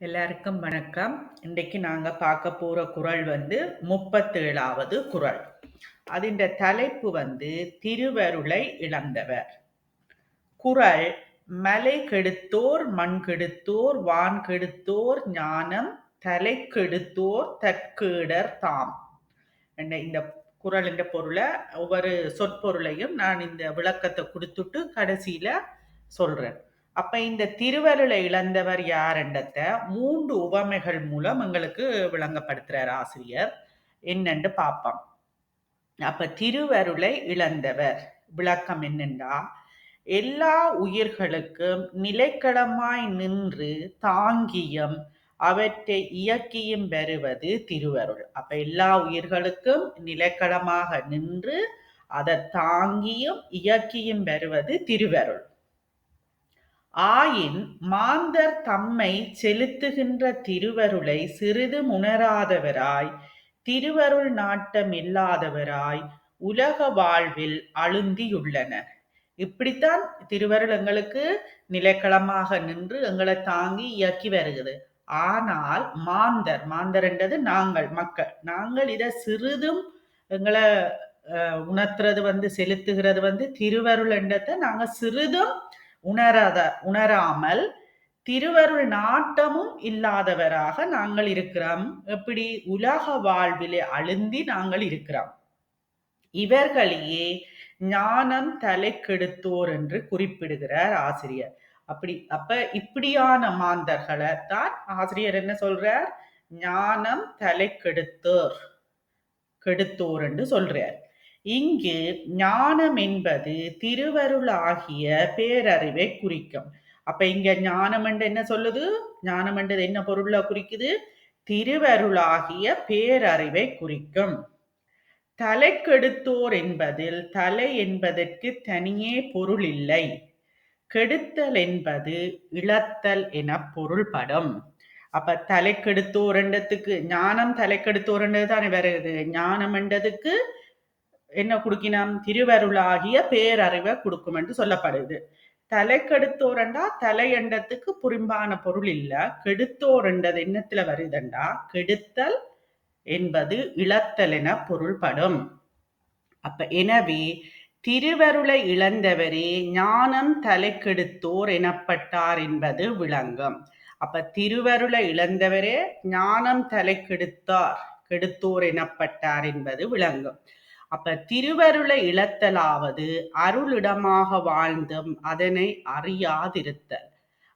எல்லாருக்கும் வணக்கம். இன்றைக்கு நாங்க பார்க்க போற குறள் 37வது குறள். அதிண்ட தலைப்பு திருவருளை இழந்தவர். குறள்: மலை கெடுத்தோர் மண் கெடுத்தோர் வான் கெடுத்தோர் ஞானம் தலை கெடுத்தோர் தற்கேடர் தாம். இந்த குறளின் பொருளை ஒவ்வொரு சொற்பொருளையும் நான் இந்த விளக்கத்தை கொடுத்துட்டு கடைசியில சொல்றேன். அப்ப இந்த திருவருளை இழந்தவர் யாருன்றத 3 உவமைகள் மூலம் எங்களுக்கு விளங்கப்படுத்துறார் ஆசிரியர். என்னன்னு பார்ப்போம். அப்ப திருவருளை இழந்தவர் விளக்கம் என்னண்டா, எல்லா உயிர்களுக்கும் நிலைக்களமாய் நின்று தாங்கியும் அவற்றை இயக்கியும் பெறுவது திருவருள். அப்ப எல்லா உயிர்களுக்கும் நிலைக்களமாக நின்று அதை தாங்கியும் இயக்கியும் பெறுவது திருவருள். ஆயின் மாந்தர் தம்மை செலுத்துகின்ற திருவருளை சிறிதும் உணராதவராய் திருவருள் நாட்டம் இல்லாதவராய் உலக வாழ்வில் அழுந்தியுள்ளனர். இப்படித்தான் திருவருள் எங்களுக்கு நிலைக்களமாக நின்று எங்களை தாங்கி இயக்கி வருகிறது. ஆனால் மாந்தர் என்றது நாங்கள் மக்கள், நாங்கள் இதை சிறிதும் எங்களை உணர்த்துறது செலுத்துகிறது திருவருள் என்றதை நாங்க சிறிதும் உணராமல் திருவருள் நாட்டமும் இல்லாதவராக நாங்கள் இருக்கிறோம். எப்படி? உலக வாழ்விலே அழுந்தி நாங்கள் இருக்கிறோம். இவர்களையே ஞானம் தலை கெடுத்தோர் என்று குறிப்பிடுகிறார் ஆசிரியர். இப்படியான மாந்தர்களை தான் ஆசிரியர் என்ன சொல்றார்? ஞானம் தலை கெடுத்தோர் என்று சொல்றார். இங்கு ஞானம் என்பது திருவருள் ஆகிய பேரறிவை குறிக்கும். அப்ப இங்க ஞானம் என்று என்ன சொல்லுது? ஞானம் என்றது என்ன பொருளை குறிக்குது? திருவருளாகிய பேரறிவை குறிக்கும். தலை கெடுத்தோர் என்பதில் தலை என்பதற்கு தனியே பொருள் இல்லை. கெடுத்தல் என்பது இழத்தல் என பொருள்படும். அப்ப தலை கெடுத்தோர் என்றதுக்கு ஞானம் தலை கெடுத்தோர் என்றது தானே வருது. ஞானம் என்றதுக்கு என்ன கொடுக்கினோம்? திருவருளாகிய பேரறிவை கொடுக்கும் என்று சொல்லப்படுது. தலை கெடுத்தோரண்டா தலை எண்டத்துக்கு புரிம்பான பொருள் இல்ல. கெடுத்தோர் என்றது என்னத்துல வருதுண்டா கெடுத்தல் என்பது இழத்தல் என பொருள்படும். அப்ப எனவே திருவருளை இழந்தவரே ஞானம் தலை கெடுத்தோர் எனப்பட்டார் என்பது விளங்கும். அப்ப திருவருளை இழந்தவரே ஞானம் தலை கெடுத்தோர் எனப்பட்டார் என்பது விளங்கும். அப்ப திருவருளை இழத்தலாவது அருளிடமாக வாழ்ந்தும் அதனை அறியாதிருத்தல்.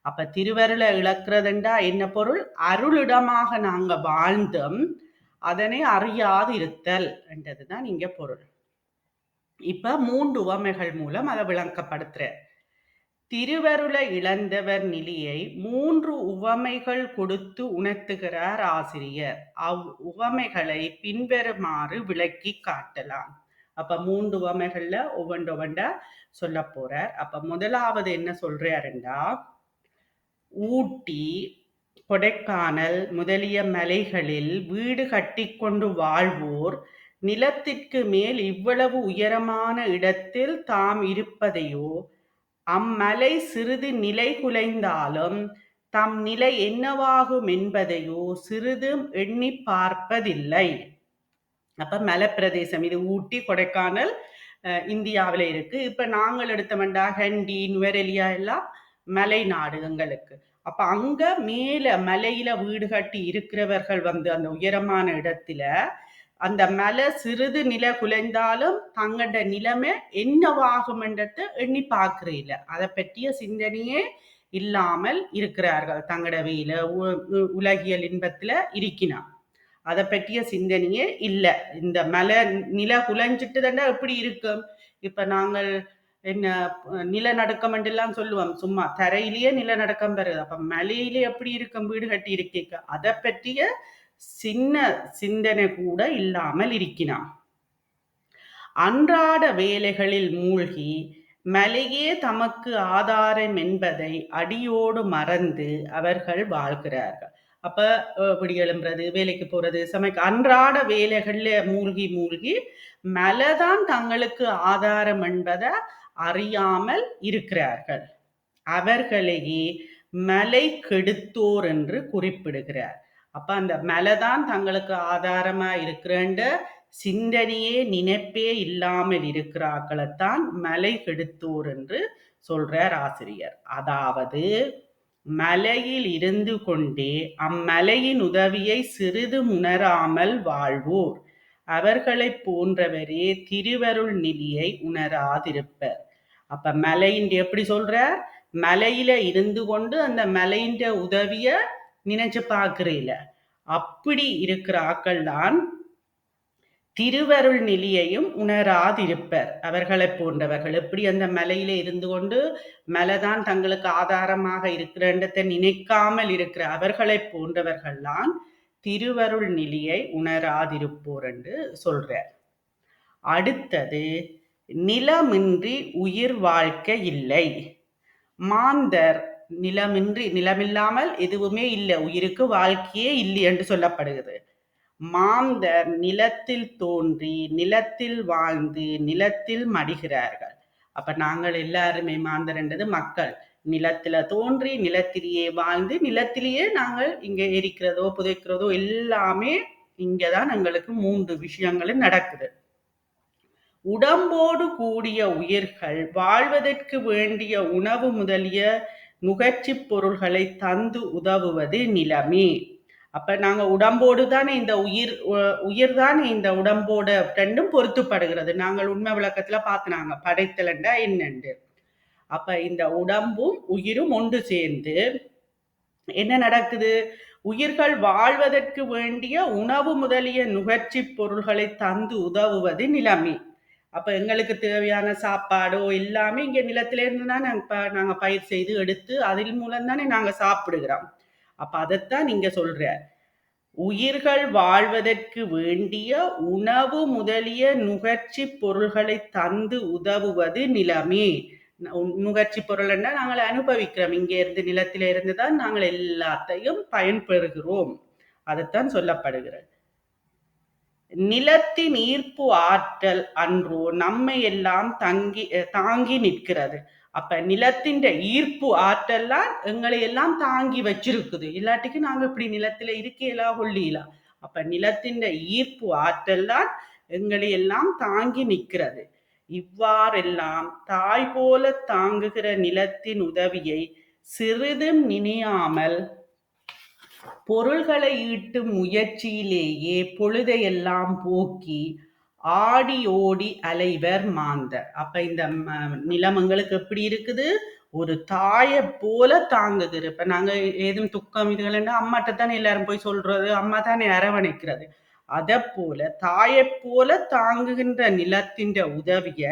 அப்ப திருவருளை இழக்கிறதுண்டா என்ன பொருள்? அருளிடமாக நாங்க வாழ்ந்தும் அதனை அறியாதிருத்தல் என்றதுதான் இங்க பொருள். இப்ப 3 உவமைகள் மூலம் அதை விளங்கப்படுத்துற. திருவருளை இழந்தவர் நிலையை 3 உவமைகள் கொடுத்து உணர்த்துகிறார் ஆசிரியர். உவமைகளை பின்வருமாறு விளக்கி காட்டலாம். அப்ப 3 உவமைகள்ல ஒவ்வொன்றா சொல்ல போறார். அப்ப முதலாவது என்ன சொல்றாருண்டா, ஊட்டி கொடைக்கானல் முதலிய மலைகளில் வீடு கட்டிக்கொண்டு வாழ்வோர் நிலத்திற்கு மேல் இவ்வளவு உயரமான இடத்தில் தாம் இருப்பதையோ அம்மலை சிறிது நிலை குலைந்தாலும் தம் நிலை என்னவாகும் என்பதையோ சிறிதும் எண்ணி பார்ப்பதில்லை. அப்ப மலைப்பிரதேசம் இது ஊட்டி கொடைக்கானல் இந்தியாவில இருக்கு. இப்ப நாங்கள் எடுத்தோம்டா ஹண்டி நுவரெலியா எல்லாம் மலை நாடு எங்களுக்கு. அப்ப அங்க மேல மலையில வீடு கட்டி இருக்கிறவர்கள் அந்த உயரமான இடத்துல அந்த மலை சிறிது நிலை குலைந்தாலும் தங்களோட நிலைமை என்னவாகும் என்றதை எண்ணி பார்க்கிறீங்க. அதை பற்றிய சிந்தனையே இல்லாமல் இருக்கிறார்கள். தங்களோட வெயில உலகியல் இன்பத்துல இருக்கினான். அதை பற்றிய சிந்தனையே இல்லை. இந்த மலை நில குலைஞ்சிட்டு தாண்டா எப்படி இருக்கும்? இப்ப நாங்கள் என்ன நிலநடுக்கம் எல்லாம் சொல்லுவோம், சும்மா தரையிலேயே நிலநடுக்கம் பெறுது. அப்ப மலையிலே எப்படி இருக்கும் வீடு கட்டி இருக்க? அதை பற்றிய சின்ன சிந்தனை கூட இல்லாமல் இருக்கிறான். அன்றாட வேலைகளில் மூழ்கி மலையே தமக்கு ஆதாரம் என்பதை அடியோடு மறந்து அவர்கள் வாழ்கிறார்கள். அப்ப இப்படி எழும்புறது, வேலைக்கு போறது, அன்றாட வேலைகள்ல மூழ்கி மலைதான் தங்களுக்கு ஆதாரம் என்பதை அறியாமல் இருக்கிறார்கள். அவர்களையே மலை கெடுத்தோர் என்று குறிப்பிடுகிறார். அப்ப அந்த மலைதான் தங்களுக்கு ஆதாரமா இருக்கிறன்ற சிந்தனையே நினைப்பே இல்லாமல் இருக்கிறார்களைத்தான் மலை கெடுத்தோர் என்று சொல்றார் ஆசிரியர். அதாவது மலையில் இருந்து கொண்டே அம்மலையின் உதவியை சிறிதும் உணராமல் வாழ்வோர் அவர்களைப் போன்றவரே திருவருள் நிதியை உணராதிருப்பர். அப்ப மலையின் எப்படி சொல்றார்? மலையில இருந்து கொண்டு அந்த மலையின் உதவிய நினைச்சு பார்க்கிறீல. அப்படி இருக்கிற ஆக்கள் தான் திருவருள் நிலையையும் உணராதிருப்பர். அவர்களை போன்றவர்கள் எப்படி அந்த மலையில இருந்து கொண்டு மலைதான் தங்களுக்கு ஆதாரமாக இருக்கிறன்றதை நினைக்காமல் இருக்கிற அவர்களை போன்றவர்கள்தான் திருவருள் நிலையை உணராதிருப்போர் என்று சொல்றார். அடுத்தது நிலமின்றி உயிர் வாழ்க்கை இல்லை. மாந்தர் நிலமில்லாமல் எதுவுமே இல்லை, உயிருக்கு வாழ்க்கையே இல்லை என்று சொல்லப்படுகிறது. மாந்தர் நிலத்தில் தோன்றி நிலத்தில் வாழ்ந்து நிலத்தில் மடிகிறார்கள். அப்ப நாங்கள் எல்லாருமே மாந்தர் என்றது மக்கள் நிலத்துல தோன்றி நிலத்திலேயே வாழ்ந்து நிலத்திலேயே நாங்கள் இங்க எரிக்கிறதோ புதைக்கிறதோ எல்லாமே இங்கதான் எங்களுக்கு 3 விஷயங்களும் நடக்குது. உடம்போடு கூடிய உயிர்கள் வாழ்வதற்கு வேண்டிய உணவு முதலிய நுகர்ச்சி பொருள்களை தந்து உதவுவது நிலமே. அப்ப நாங்க உடம்போடு தானே இந்த உயிர் தானே இந்த உடம்போட ரெண்டும் பொருத்தப்படுகிறது. நாங்கள் உண்மை விளக்கத்துல பார்த்தினாங்க படைத்தலண்டா என்னண்டு. அப்ப இந்த உடம்பும் உயிரும் ஒன்று சேர்ந்து என்ன நடக்குது? உயிர்கள் வாழ்வதற்கு வேண்டிய உணவு முதலிய நுகர்ச்சி பொருள்களை தந்து உதவுவது நிலமே. அப்ப எங்களுக்கு தேவையான சாப்பாடோ எல்லாமே இங்க நிலத்திலிருந்து தான் நாங்க பயிர் செய்து எடுத்து அதன் மூலம் தானே நாங்க சாப்பிடுகிறோம். அப்ப அதைத்தான் நீங்க சொல்ற. உயிர்கள் வாழ்வதற்கு வேண்டிய உணவு முதலிய நுகர்ச்சி பொருள்களை தந்து உதவுவது நிலமே. நுகர்ச்சி பொருள்னா நாங்கள் அனுபவிக்கிறோம். இங்க இருந்து நிலத்தில இருந்துதான் நாங்கள் எல்லாத்தையும் பயன்பெறுகிறோம். அதைத்தான் சொல்லப்படுகிறது. நிலத்தின் ஈர்ப்பு ஆற்றல் அன்றோ நம்மை எல்லாம் தாங்கி நிற்கிறது. அப்ப நிலத்தின் ஈர்ப்பு ஆற்றல்லாம் எங்களை எல்லாம் தாங்கி வச்சிருக்குது. இல்லாட்டிக்கு நாங்க இப்படி நிலத்துல இருக்கலாம் கொள்ளிலாம். அப்ப நிலத்தின் ஈர்ப்பு ஆற்றல்லாம் எங்களை எல்லாம் தாங்கி நிற்கிறது. இவ்வாறெல்லாம் தாய் போல தாங்குகிற நிலத்தின் உதவியை சிறிதும் நினையாமல் பொருள்களை ஈட்டும் முயற்சியிலேயே பொழுதையெல்லாம் போக்கி ஆடி ஓடி அலைவர் மாந்தர். அப்ப இந்த நிலம் எங்களுக்கு எப்படி இருக்குது? ஒரு தாயை போல தாங்குகிறது. இப்ப நாங்க ஏதும் துக்கம் இதுகள் அம்மாட்ட தானே எல்லாரும் போய் சொல்றது, அம்மா தானே அரவணைக்கிறது. அதை போல தாயை போல தாங்குகின்ற நிலத்தின் உதவிய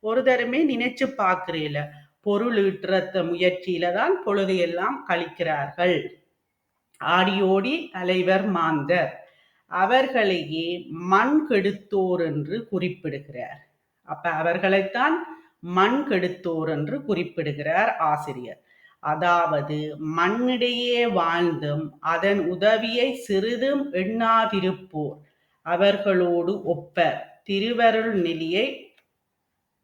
ஒரு தரமே நினைச்சு பார்க்கிறீல. பொருள் ஈட்டுற முயற்சியில தான் பொழுதையெல்லாம் கழிக்கிறார்கள். ஆடியோடி அலைவர் மாந்தர் அவர்களையே மண் கெடுத்தோர் என்று குறிப்பிடுகிறார். அப்ப அவர்களைத்தான் மண் கெடுத்தோர் என்று குறிப்பிடுகிறார் ஆசிரியர். அதாவது மண்ணிடையே வாழ்ந்தும் அதன் உதவியை சிறிதும் எண்ணாதிருப்போர் அவர்களோடு ஒப்பர் திருவருள் நிலையை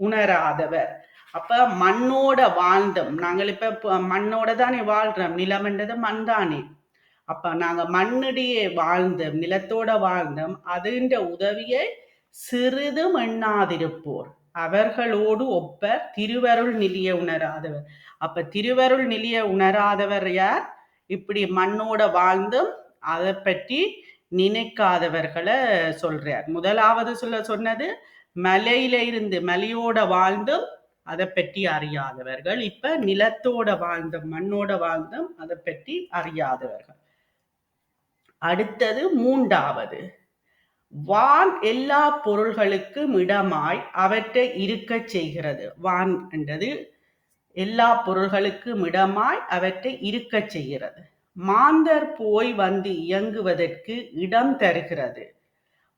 உணராதவர். அப்ப மண்ணோட வாழ்ந்தும் நாங்கள் இப்ப மண்ணோட தானே வாழ்றோம். நிலம் என்றது மண் தானே. அப்ப நாங்க மண்ணிடையே வாழ்ந்தோம், நிலத்தோட வாழ்ந்தோம், அதுன்ற உதவியை சிறிதும் எண்ணாதிருப்போர் அவர்களோடு ஒப்பர் திருவருள் நிலைய உணராதவர். அப்ப திருவருள் நிலைய உணராதவர் யார்? இப்படி மண்ணோட வாழ்ந்தும் அதை பற்றி நினைக்காதவர்களை சொல்றார். முதலாவது சொன்னது மலையில இருந்து மலையோட வாழ்ந்தும் அதை பற்றி அறியாதவர்கள். இப்ப நிலத்தோட வாழ்ந்தும் மண்ணோட வாழ்ந்தும் அதை பற்றி அறியாதவர்கள். அடுத்தது 3வது, வான் எல்லா பொருள்களுக்கும் இடமாய் அவற்றை இருக்க செய்கிறது. வான் என்றது எல்லா பொருள்களுக்கும் இடமாய் அவற்றை இருக்க செய்கிறது. மாந்தர் போய் வந்து இயங்குவதற்கு இடம் தருகிறது.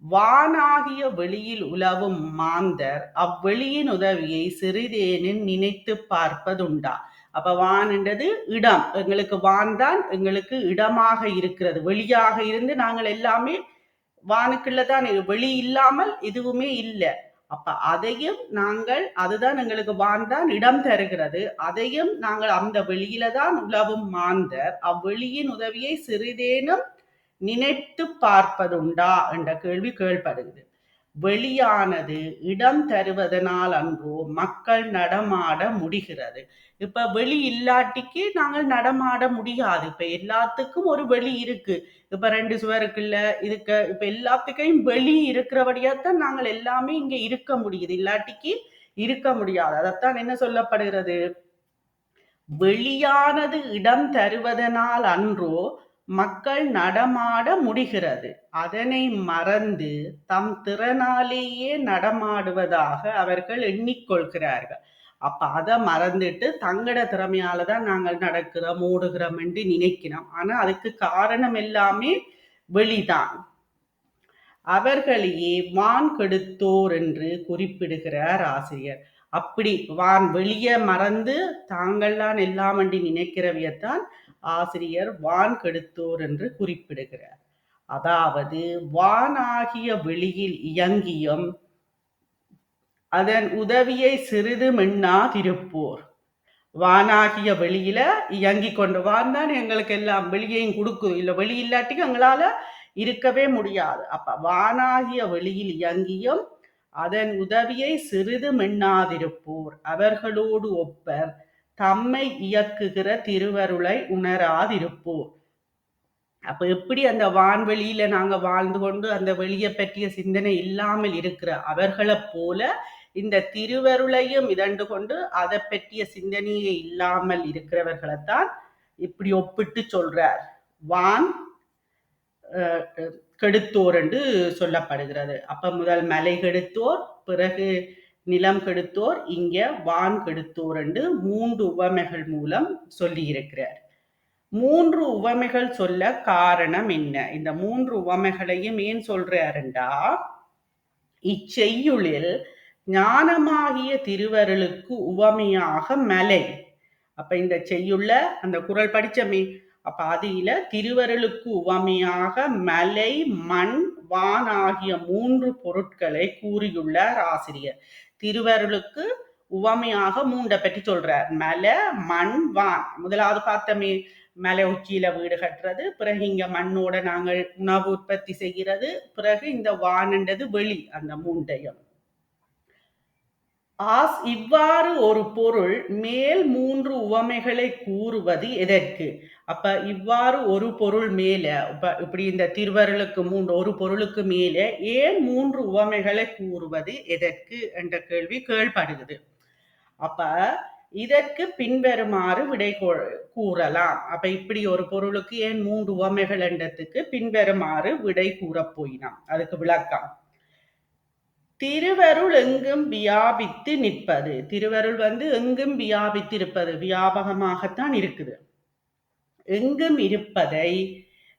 வானாகிய வெளியில் உலவும் மாந்தர் அவ்வெளியின் உதவியை சிறிதேனும் நினைத்து பார்ப்பதுண்டா? அப்ப வான் என்றது இடம். எங்களுக்கு வான் தான் எங்களுக்கு இடமாக இருக்கிறது. வெளியாக இருந்து நாங்கள் எல்லாமே வானுக்குள்ளதான், வெளி இல்லாமல் எதுவுமே இல்லை. அப்ப அதையும் நாங்கள் அதுதான் எங்களுக்கு வான்தான் இடம் தருகிறது. அதையும் நாங்கள் அந்த வெளியில தான் உலவும் மாந்தர் அவ்வெளியின் உதவியை சிறிதேனும் நினைத்து பார்ப்பதுண்டா என்ற கேள்வி கேள்படுகிறது. வெளியானது இடம் தருவதனால் அன்றோ மக்கள் நடமாட முடிகிறது. இப்ப வெளி இல்லாட்டிக்கு நாங்கள் நடமாட முடியாது. இப்ப எல்லாத்துக்கும் ஒரு வெளி இருக்கு. இப்ப 2 சுவருக்குள்ள இருக்க இப்ப எல்லாத்துக்கையும் வெளி இருக்கிறபடியாத்தான் நாங்கள் எல்லாமே இங்க இருக்க முடியுது. இல்லாட்டிக்கு இருக்க முடியாது. அதைத்தான் என்ன சொல்லப்படுகிறது? வெளியானது இடம் தருவதனால் அன்றோ மக்கள் நடமாட முடிகிறது. அதனை மறந்து தம் திறனாலேயே நடமாடுவதாக அவர்கள் எண்ணிக்கொள்கிறார்கள். அப்ப அதை மறந்துட்டு தங்கட திறமையாலதான் நாங்கள் நடக்கிறோம் ஓடுகிறோம் என்று நினைக்கிறோம். ஆனா அதுக்கு காரணம் எல்லாமே வெளிதான். அவர்களையே வான் கெடுத்தோர் என்று குறிப்பிடுகிறார் ஆசிரியர். அப்படி வான் வெளியே மறந்து தாங்கள்தான் எல்லாம் என்று நினைக்கிறவையத்தான் ஆசிரியர் வான் கெடுத்தோர் என்று குறிப்பிடுகிறார். அதாவது வானாகிய வெளியில் இயங்கியும் அதன் உதவியை சிறிதும் எண்ணாதிருப்போர். வானாகிய வெளியில இயங்கி கொண்டு வான் தான் எங்களுக்கு எல்லாம் வெளியையும் கொடுக்குது. இல்லை வெளி இல்லாட்டிக்கு எங்களால இருக்கவே முடியாது. அப்ப வானாகிய வெளியில் இயங்கியும் அதன் உதவியை சிறிதும் எண்ணாதிருப்போர் அவர்களோடு ஒப்பர் தம்மை இயக்குகிற திருவருளை உணராதிருப்போர். அப்ப எப்படி அந்த வான்வெளியில நாங்க வாழ்ந்து கொண்டு அந்த வெளியை பற்றிய சிந்தனை இல்லாமல் இருக்கிற அவர்களை போல இந்த திருவருளையும் இதண்டு கொண்டு அதை பற்றிய சிந்தனையே இல்லாமல் இருக்கிறவர்களைத்தான் இப்படி ஒப்பிட்டு சொல்றார். வான் கெடுத்தோர் என்று சொல்லப்படுகிறது. அப்ப முதல் மலை கெடுத்தோர், பிறகு நிலம் கெடுத்தோர், இங்க வான் கெடுத்தோர் என்று 3 உவமைகள் மூலம் சொல்லி இருக்கிறார். 3 உவமைகள் சொல்ல காரணம் என்ன? இந்த 3 உவமைகளையும் ஏன் சொல்றாருண்டா, இச்செய்யுளில் ஞானமாகிய திருவருளுக்கு உவமையாக மலை. அப்ப இந்த செய்யுள்ள அந்த குறள் படிச்சமே, அப்ப அதில திருவருளுக்கு உவமையாக மலை, மண், வான் ஆகிய 3 பொருட்களை கூறியுள்ளார் ஆசிரியர். திருவருளுக்கு உவமையாக 3 பற்றி சொல்றார். மலை, மண், வான். முதலாவது பார்த்தமே மலை உச்சியில வீடு கட்டுறது, பிறகு இங்க மண்ணோட நாங்கள் உணவு உற்பத்தி செய்கிறது, பிறகு இந்த வானண்டது வெளி. அந்த 3ஐயும் இவ்வாறு ஒரு பொருள் மேல் 3 உவமைகளை கூறுவது எதற்கு? அப்ப இவ்வாறு ஒரு பொருள் மேல இப்படி இந்த திருவருளுக்கு 3 ஒரு பொருளுக்கு மேல ஏன் 3 உவமைகளை கூறுவது எதற்கு என்ற கேள்வி கேள்படுகிறது. அப்ப இதற்கு பின்வருமாறு விடை கூறலாம். அப்ப இப்படி ஒரு பொருளுக்கு ஏன் 3 உவமைகள் என்றதுக்கு பின்வருமாறு விடை கூற போயினாம். அதுக்கு விளக்கம். திருவருள் எங்கும் வியாபித்து நிற்பது. திருவருள் எங்கும் வியாபித்து இருப்பது, வியாபகமாகத்தான் இருக்குது. எங்கும் இருப்பதை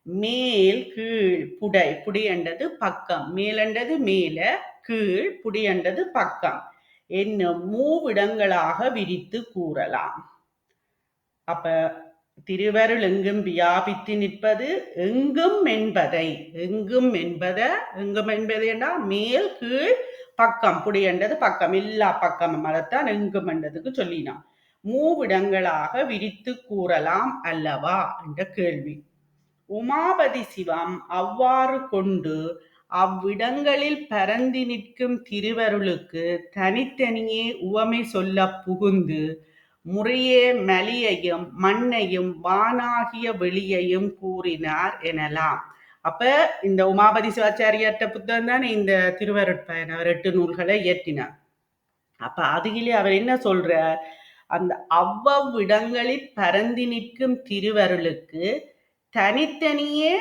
மேல் கீழ் புடை, புடி என்றது பக்கம், மேலண்டது மேல, கீழ் புடி என்றது பக்கம் என்னும் மூவிடங்களாக விரித்து கூறலாம். அப்ப திருவருள் எங்கும் வியாபித்து நிற்பது எங்கும் என்பதை, எங்கும் என்பதைன்னா மேல் கீழ் பக்கம், புடி என்றது பக்கம், எல்லா பக்கமும் அதைத்தான் எங்கும் என்றதுக்கு சொல்லினான். மூவிடங்களாக விரித்து கூறலாம் அல்லவா என்ற கேள்வி. உமாபதி சிவம் அவ்வாறு கொண்டு அவ்விடங்களில் பரந்தி நிற்கும் திருவருளுக்கு தனித்தனியே உவமை சொல்ல புகுந்து முறையே மலியையும் மண்ணையும் வானாகிய வெளியையும் கூறினார் எனலாம். அப்ப இந்த உமாபதி சிவாச்சாரியார்ட்ட புத்தகம் தானே இந்த திருவருட்பயன், அவர் 8 நூல்களை இயற்றினார். அப்ப அதுகிலே அவர் என்ன சொல்றார், அந்த அவ்வவ்விடங்களில் பரந்தி நிற்கும் திருவருளுக்கு தனித்தனியே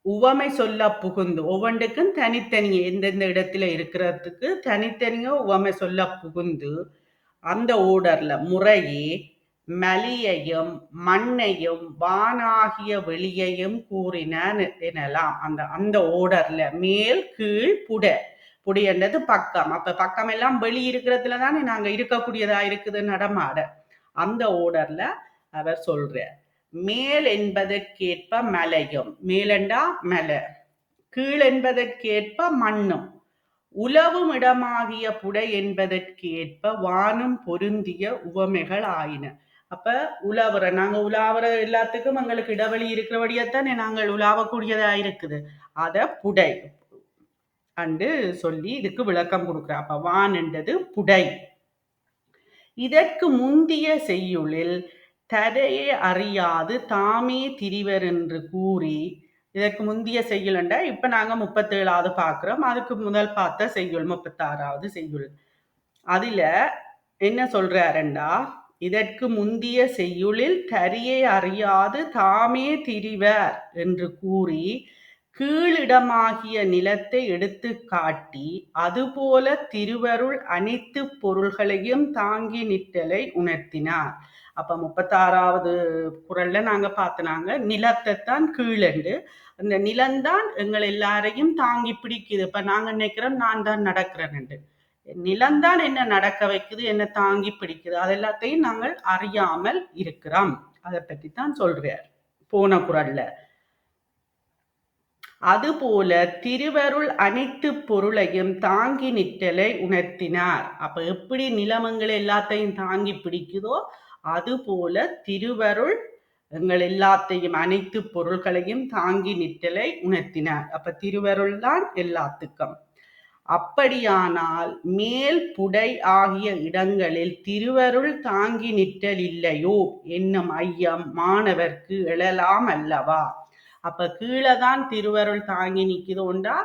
உவமை சொல்ல புகுந்து, ஒவ்வொன்றுக்கும் தனித்தனியே எந்தெந்த இடத்துல இருக்கிறதுக்கு தனித்தனியே உவமை சொல்ல புகுந்து அந்த ஓடர்ல முறையே மலியையும் மண்ணையும் வானாகிய வெளியையும் கூறினான் எனலாம். அந்த ஓடர்ல மேல் கீழ் புடி என்றது பக்கம். அப்ப பக்கம் எல்லாம் வெளி இருக்கிறதுல தானே நாங்க இருக்கக்கூடியதா இருக்குது நடமாட. அந்த ஓடர்ல அவர் சொல்றார், மேல் என்பதற்கேற்ப மலையும், மேலண்டா மலை, கீழ் என்பதற்கேற்ப மண்ணும், உலவும் இடமாகிய புடை என்பதற்கு ஏற்ப வானம் பொருந்திய உவமைகள் ஆயின. அப்ப நாங்க உலாவுற எல்லாத்துக்கும் எங்களுக்கு இடைவெளி இருக்கிறபடியத்தானே நாங்கள் உலாவக்கூடியதா இருக்குது. அத புடை அண்டு சொல்லி இதுக்கு விளக்கம் கொடுக்குற. அப்ப வான் என்றது புடை. இதற்கு முந்திய செய்யுளில் தரையை அறியாது தாமே திரிவர் என்று கூறி, இதற்கு முந்திய செய்யுள் என்றா இப்ப நாங்க 37வது பார்க்கிறோம். அதுக்கு முதல் பார்த்த செய்யுள் 36வது செய்யுள். அதுல என்ன சொல்றாருண்டா, இதற்கு முந்திய செய்யுளில் தரியை அறியாது தாமே திரிவர் என்று கூறி கீழிடமாகிய நிலத்தை எடுத்து காட்டி அதுபோல திருவருள் அனைத்து பொருள்களையும் தாங்கி நிற்றலை உணர்த்தினார். அப்ப 36வது குறள்ல நாங்க பார்த்தனாங்க நிலத்தை தான் கீழண்டு, அந்த நிலம்தான் எங்கள் எல்லாரையும் தாங்கி பிடிக்குது. இப்ப நாங்க நினைக்கிறோம் நான் தான் நடக்கிறேன், நிலம்தான் என்ன நடக்க வைக்குது, என்ன தாங்கி பிடிக்குது, அது எல்லாத்தையும் நாங்கள் அறியாமல் இருக்கிறோம். அதை பற்றி தான் சொல்றார் போன குறள்ல. அதுபோல திருவருள் அனைத்து பொருளையும் தாங்கி நிற்றலை உணர்த்தினார். அப்ப எப்படி நிலமங்கள் எல்லாத்தையும் தாங்கி பிடிக்குதோ அதுபோல திருவருள் எங்கள் எல்லாத்தையும் அனைத்து பொருள்களையும் தாங்கி நிற்றலை உணர்த்தினார். அப்ப திருவருள் தான் எல்லாத்துக்கும். அப்படியானால் மேல் புடை ஆகிய இடங்களில் திருவருள் தாங்கி நிற்றல் இல்லையோ என்னும் ஐயம் மாணவர்க்கு எழலாம் அல்லவா? அப்ப கீழே தான் திருவருள் தாங்கி நிற்குதோண்டா,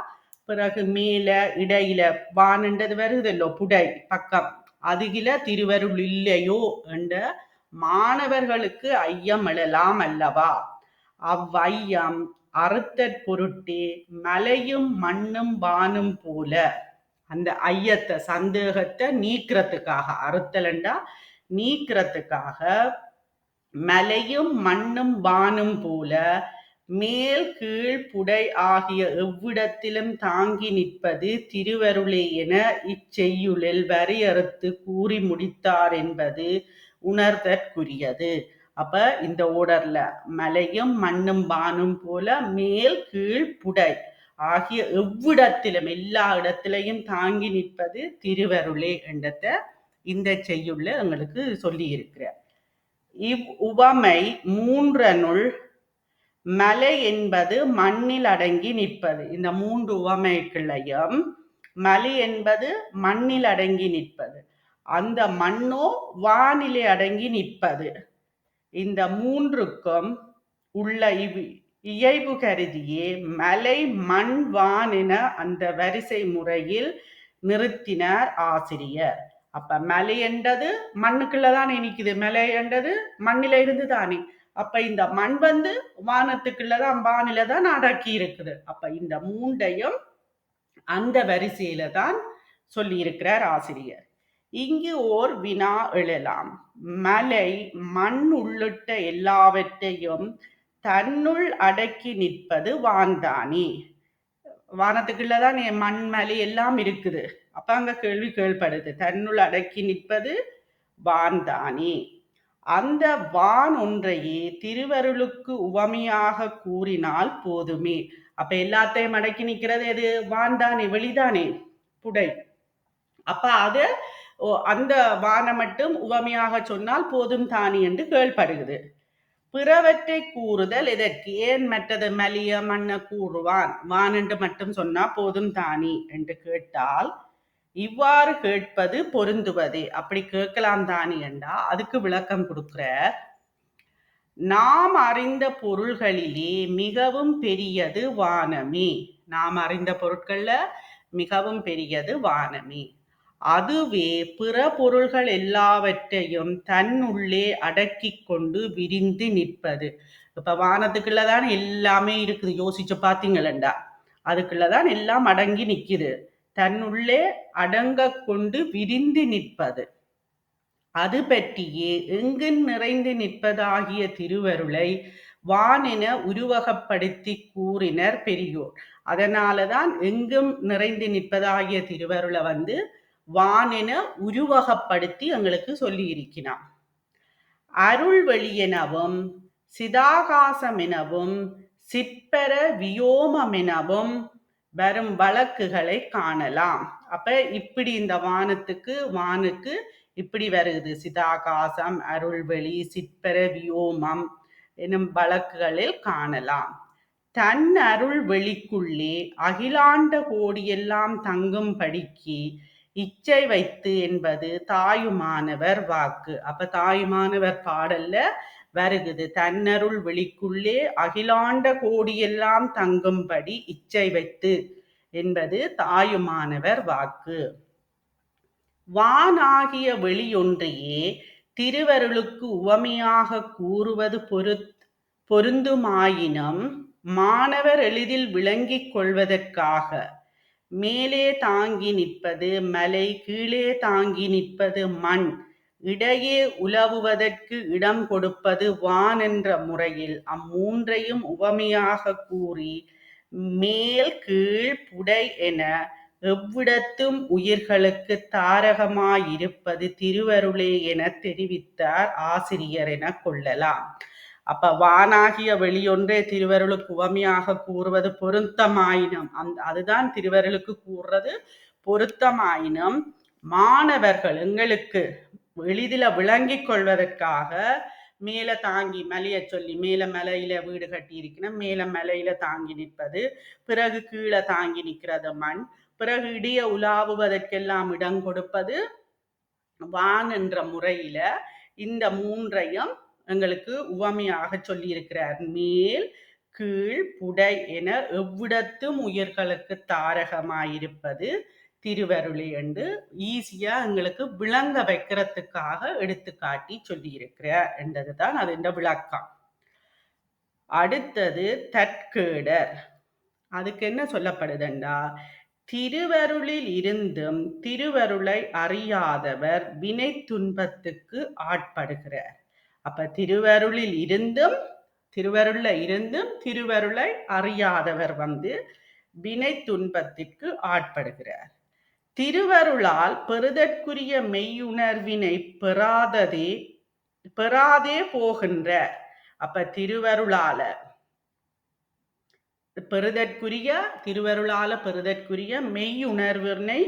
பிறகு மேல இடையில வானண்டது வருதல்லோ புடை பக்கம், அதுகில திருவருள் இல்லையோ என்ற மாணவர்களுக்கு ஐயம் எழலாம் அல்லவா? அவ்வையம் அறுத்தற் பொருட்டே மலையும் மண்ணும் வானும் போல. அந்த ஐயத்தை சந்தேகத்தை நீக்கிறதுக்காக, அறுத்தலண்டா நீக்கிறதுக்காக, மலையும் மண்ணும் வானும் போல மேல் கீழ் புடை ஆகிய எவ்விடத்திலும் தாங்கி நிற்பது திருவருளே என இச்செய்யுளில் வரையறுத்து கூறி முடித்தார் என்பது உணர்தற்குரியது. அப்ப இந்த ஓடர்ல மலையும் மண்ணும் வானும் போல மேல் கீழ் புடை ஆகிய எவ்விடத்திலும் எல்லா இடத்திலையும் தாங்கி நிற்பது திருவருளே என்றத இந்த செய்யுள்ள எங்களுக்கு சொல்லி இருக்கிறார். இவ் உவமை மூன்றனுள் மலை என்பது மண்ணில் அடங்கி நிற்பது. இந்த 3 உவமைகளையும் மலை என்பது மண்ணில் அடங்கி நிற்பது, அந்த மண்ணோ வானிலை அடங்கி நிற்பது. இந்த 3க்கும் உள்ள இயைபு கருதியே மலை மண் வான் என அந்த வரிசை முறையில் நிறுத்தினார் ஆசிரியர். அப்ப மலை என்றது மண்ணுக்குள்ளதான் நிற்குது, மலை என்றது மண்ணில இருந்து தானே. அப்ப இந்த மண் வானத்துக்குள்ளதான் வானில தான் அடக்கி இருக்குது. அப்ப இந்த 3ஐயும் அந்த வரிசையில தான் சொல்லி இருக்கிறார் ஆசிரியர். இங்கு ஓர் வினா எழலாம். மலை மண் உள்ளிட்ட எல்லாவற்றையும் தன்னுள் அடக்கி நிற்பது வான்தானே. வானத்துக்குள்ளதான் மண் மலை எல்லாம் இருக்குது. அப்ப அங்க கேள்வி கேள்படுது, தன்னுள் அடக்கி நிற்பது வான்தானே. அந்த வான் ஒன்றையே திருவருளுக்கு உவமையாக கூறினால் போதுமே. அப்ப எல்லாத்தையும் அடக்கி நிற்கிறது எது? வான்தானே, வெளிதானே, புடை. அப்ப அது அந்த வானை மட்டும் உவமையாக சொன்னால் போதும் தானே என்று கேள்படுகிறது. பிறவற்றை கூறுதல் எதற்கு? ஏன் மற்றது மலிய மண்ண கூறுவான், வான் என்று மட்டும் சொன்னா போதும் தானே என்று கேட்டால், இவ்வாறு கேட்பது பொருந்துவதே. அப்படி கேட்கலாம் தானே என்றா அதுக்கு விளக்கம் கொடுக்கிற. நாம் அறிந்த பொருள்களிலே மிகவும் பெரியது வானமே. நாம் அறிந்த பொருட்கள்ல மிகவும் பெரியது வானமே. அதுவே பிற பொருள்கள் எல்லாவற்றையும் தன்னுள்ளே அடக்கி கொண்டு விரிந்து நிற்பது. இப்ப வானத்துக்குள்ளதான் எல்லாமே இருக்குது, யோசிச்சு பார்த்தீங்களா? அதுக்குள்ளதான் எல்லாம் அடங்கி நிக்குது, தன்னுள்ளே அடங்க கொண்டு விரிந்து நிற்பது. அது பற்றியே எங்கும் நிறைந்து நிற்பதாகிய திருவருளை வானென உருவகப்படுத்தி கூறினர் பெரியோர். அதனாலதான் எங்கும் நிறைந்து நிற்பதாகிய திருவருளை வானென உருவகப்படுத்தி எங்களுக்கு சொல்லி இருக்கிறான். அருள் வெளியெனவும் சிதாகாசம் எனவும் சிற்பர வியோமம் எனவும் வரும் வழக்குகளை காணலாம். அப்ப இப்படி இந்த வானுக்கு இப்படி வருது. சிதாகாசம், அருள்வெளி, சிற்பர வியோமம் எனும் வழக்குகளில் காணலாம். தன் அருள் வெளிக்குள்ளே அகிலாண்ட கோடியெல்லாம் தங்கும்படிக்கு இச்சை வைத்து என்பது தாயுமானவர் வாக்கு. அப்ப தாயுமானவர் பாடல்ல வருகுது. தன்னருள் வெளிக்குள்ளே அகிலாண்ட கோடியெல்லாம் தங்கும்படி இச்சை வைத்து என்பது தாயுமானவர் வாக்கு. வானாகிய வெளியொன்றையே திருவருளுக்கு உவமையாக கூறுவது பொருந்துமாயினும் மாணவர் எளிதில் விளங்கிக் கொள்வதற்காக மேலே தாங்கி நிற்பது மலை, கீழே தாங்கி நிற்பது மண், இடையே உலவுவதற்கு இடம் கொடுப்பது வான் என்ற முறையில் அம்மூன்றையும் உவமையாக கூறி மேல் கீழ் புடை என எவ்விடத்தும் உயிர்களுக்கு தாரகமாயிருப்பது திருவருளே என தெரிவித்தார் ஆசிரியர் என கொள்ளலாம். அப்ப வானாகிய வெளியொன்றே திருவருளுக்கு உவமையாக கூறுவது பொருத்தமாயினும், அதுதான் திருவருளுக்கு கூறுறது பொருத்தமாயினும், மாணவர்கள் எங்களுக்கு எளிதில விளங்கிக் கொள்வதற்காக மேல தாங்கி மலையை சொல்லி மேல மலையில வீடு கட்டி இருக்கணும், மேல மலையில தாங்கி நிற்பது, பிறகு கீழே தாங்கி நிற்கிறது மண், பிறகு இடிய உலாவுவதற்கெல்லாம் இடம் கொடுப்பது வான் என்ற முறையில இந்த மூன்றையும் எங்களுக்கு உவமையாக சொல்லி இருக்கிறார். மேல் கீழ் புடை என எவ்விடத்தும் உயிர்களுக்கு தாரகமாயிருப்பது திருவருளை என்று ஈஸியா எங்களுக்கு விளங்க வைக்கிறதுக்காக எடுத்துக்காட்டி சொல்லி இருக்கிறார் என்றதுதான் அது என்ற விளக்கம். அடுத்தது தற்கேடர். அதுக்கு என்ன சொல்லப்படுதுண்டா, திருவருளில் இருந்தும் திருவருளை அறியாதவர் வினை துன்பத்துக்கு ஆட்படுகிறார். அப்ப திருவருள்ல இருந்தும் திருவருளை அறியாதவர் வினை துன்பத்திற்கு ஆட்படுகிறார். திருவருளால் பெறுதற்குரிய மெய்யுணர்வினை பெறாதே போகின்ற. அப்ப திருவருளால பெறுதற்குரிய மெய்யுணர்வினை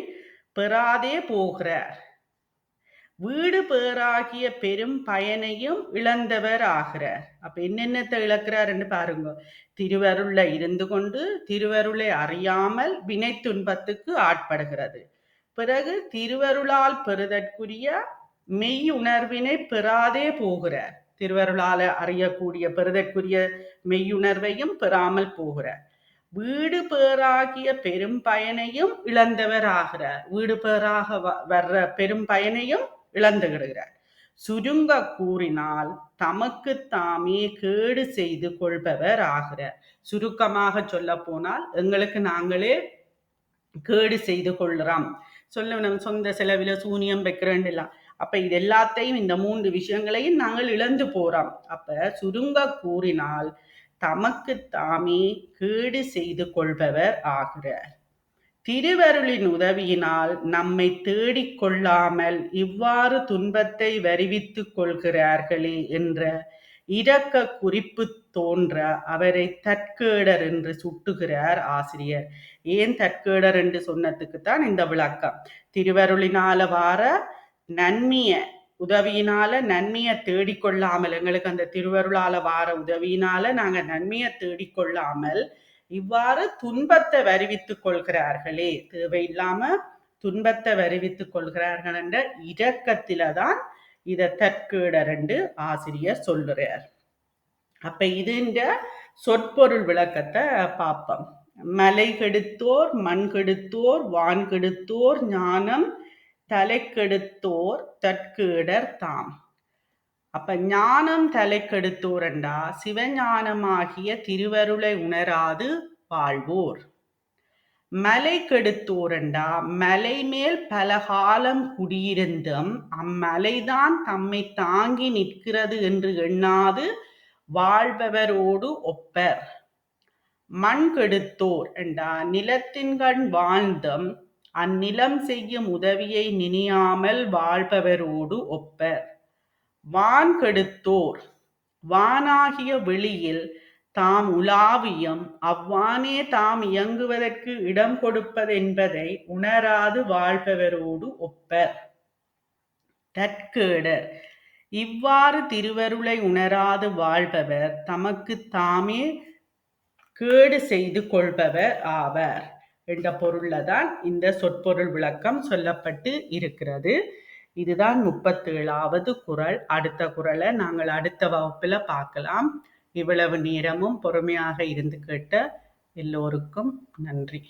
பெறாதே போகிறார். வீடு பேராகிய பெரும் பயனையும் இழந்தவர் ஆகிறார். அப்ப என்னென்னத்தை இழக்கிறார் என்று பாருங்க. திருவருள்ல இருந்து கொண்டு திருவருளை அறியாமல் வினை துன்பத்துக்கு ஆட்படுகிறது. பிறகு திருவருளால் பெறுதற்குரிய மெய் உணர்வினை பெறாதே போகிறார். திருவருளால அறியக்கூடிய பெறுதற்குரிய மெய்யுணர்வையும் பெறாமல் போகிறார். வீடு பேராகிய பெரும் பயனையும் இழந்தவர் ஆகிறார். வீடு பேராக வர்ற பெரும் பயனையும் இழந்து விடுகிறார். சுருங்க கூறினால் தமக்கு தாமே கேடு செய்து கொள்பவர் ஆகிறார். சுருக்கமாக சொல்ல போனால் எங்களுக்கு நாங்களே கேடு செய்து கொள்றோம். நம்ம சொந்த செலவில சூனியம் வைக்கிறேன்லாம். அப்ப இது எல்லாத்தையும் இந்த 3 விஷயங்களையும் நாங்கள் இழந்து போறோம். அப்ப சுருங்க கூறினால் தமக்கு தாமே கேடு செய்து கொள்பவர் ஆகிறார். திருவருளின் உதவியினால் நம்மை தேடிக் கொள்ளாமல் இவ்வாறு துன்பத்தை வருவித்துக் கொள்கிறார்களே என்ற இரக்க குறிப்பு தோன்ற அவரை தற்கேடர் என்று சுட்டுகிறார் ஆசிரியர். ஏன் தற்கேடர் என்று சொன்னதுக்குத்தான் இந்த விளக்கம். திருவருளினால வார நன்மைய உதவியினால நன்மையை தேடிக்கொள்ளாமல், எங்களுக்கு அந்த திருவருளால வார உதவியினால நாங்க நன்மையை தேடிக்கொள்ளாமல் இவ்வாறு துன்பத்தை வருவித்துக் கொள்கிறார்களே, தேவையில்லாம துன்பத்தை வருவித்துக் கொள்கிறார்கள் என்ற இரக்கத்தில்தான் இதை தற்கேடர் என்று ஆசிரியர் சொல்லுறார். அப்ப இதுன்ற சொற்பொருள் விளக்கத்தை பார்ப்போம். மலை கெடுத்தோர், மண் கெடுத்தோர், வான் கெடுத்தோர், ஞானம் தலை கெடுத்தோர் தற்கேடர் தாம். அப்ப ஞானம் தலை கெடுத்தோரண்டா சிவஞானமாகிய திருவருளை உணராது வாழ்வோர். மலை கெடுத்தோரண்டா மலை மேல் பல காலம் குடியிருந்தும் அம்மலைதான் தம்மை தாங்கி நிற்கிறது என்று எண்ணாது வாழ்பவரோடு ஒப்பர். மண் கெடுத்தோர் என்றா நிலத்தின்கண் வாழ்ந்தும் அந்நிலம் செய்யும் உதவியை நினையாமல் வாழ்பவரோடு ஒப்பர். வான் கெடுத்தோர் வானாகிய வெளியில் தாம் உலாவியம் அவ்வானே தாம் இயங்குவதற்கு இடம் கொடுப்பதென்பதை உணராது வாழ்பவரோடு ஒப்பர். தற்கேடர் இவ்வாறு திருவருளை உணராது வாழ்பவர் தமக்குத் தாமே கேடு செய்து கொள்பவர் ஆவர் என்ற பொருள்ல தான் இந்த சொற்பொருள் விளக்கம் சொல்லப்பட்டு இருக்கிறது. இதுதான் 37வது குறள். அடுத்த குறளை நாங்கள் அடுத்த வகுப்புல பார்க்கலாம். இவ்வளவு நேரமும் பொறுமையாக இருந்து கேட்ட எல்லோருக்கும் நன்றி.